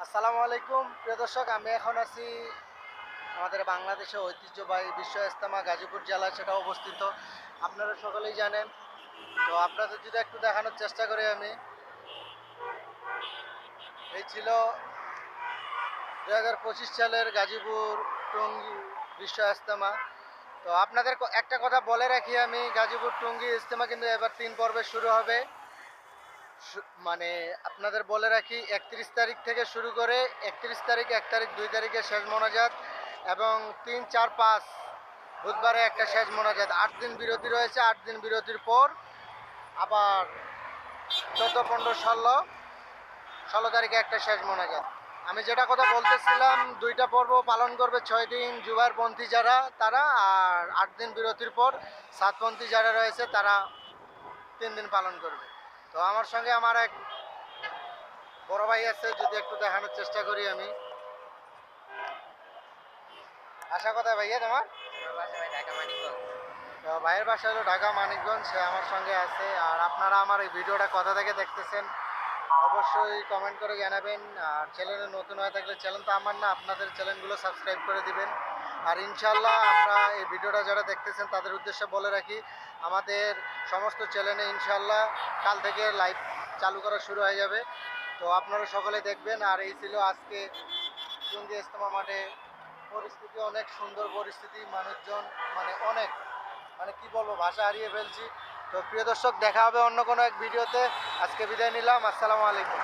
আসসালামু আলাইকুম প্রিয় দর্শক, আমি এখন আছি আমাদের বাংলাদেশের ঐতিহ্যবাহী বিশ্ব ইজতেমা গাজীপুর জেলায়, সেটা অবস্থিত। আপনারা সকলেই জানেন। তো আপনাদের যদি একটু দেখানোর চেষ্টা করি আমি, এই ছিল 2025 সালের গাজীপুর টঙ্গী বিশ্ব ইজতেমা। তো আপনাদের একটা কথা বলে রাখি, আমি গাজীপুর টঙ্গী ইজতেমা কিন্তু এবার 3 পর্বে শুরু হবে। মানে আপনাদের বলে রাখি, 31 তারিখ থেকে শুরু করে 31 তারিখ, 1 তারিখ, 2 তারিখে শেষ মোনাজাত, এবং 3, 4, 5 বুধবারে একটা শেষ মোনাজাত। 8 দিন বিরতি রয়েছে। 8 দিন বিরতির পর আবার 14, 15, 16 তারিখে একটা শেষ মোনাজাত। আমি যেটা কথা বলতেছিলাম, 2টা পর্ব পালন করবে 6 দিন জুবারপন্থী যারা তারা, আর 8 দিন বিরতির পর সাতপন্থী যারা রয়েছে তারা 3 দিন পালন করবে। তো আমার সঙ্গে আমার এক বড় ভাই আছে, যদি একটু দেখানোর চেষ্টা করি আমি। আশা কথা ভাইয়া তোমার? তো ভাইয়ের বাসা হলো ঢাকা মানিকগঞ্জ, সে আমার সঙ্গে আছে। আর আপনারা আমার এই ভিডিওটা কোথা থেকে দেখতেছেন অবশ্যই কমেন্ট করে জানাবেন। আর চ্যানেলে নতুন হয়ে থাকলে, চ্যানেল তো আমার না, আপনাদের চ্যানেলগুলো সাবস্ক্রাইব করে দিবেন। আর ইনশাল্লাহ আমরা এই ভিডিওটা যারা দেখতেছেন তাদের উদ্দেশ্যে বলে রাখি, আমাদের সমস্ত চ্যানেলে ইনশাল্লাহ কাল থেকে লাইভ চালু করা শুরু হয়ে যাবে। তো আপনারা সকলে দেখবেন। আর এই ছিল আজকে টঙ্গী ইজতেমা মাঠে পরিস্থিতি, অনেক সুন্দর পরিস্থিতি, মানুষজন মানে অনেক, মানে কি বলবো, ভাষা হারিয়ে ফেলছি। তো প্রিয় দর্শক, দেখা হবে অন্য কোনো এক ভিডিওতে। আজকে বিদায় নিলাম। আসসালামু আলাইকুম।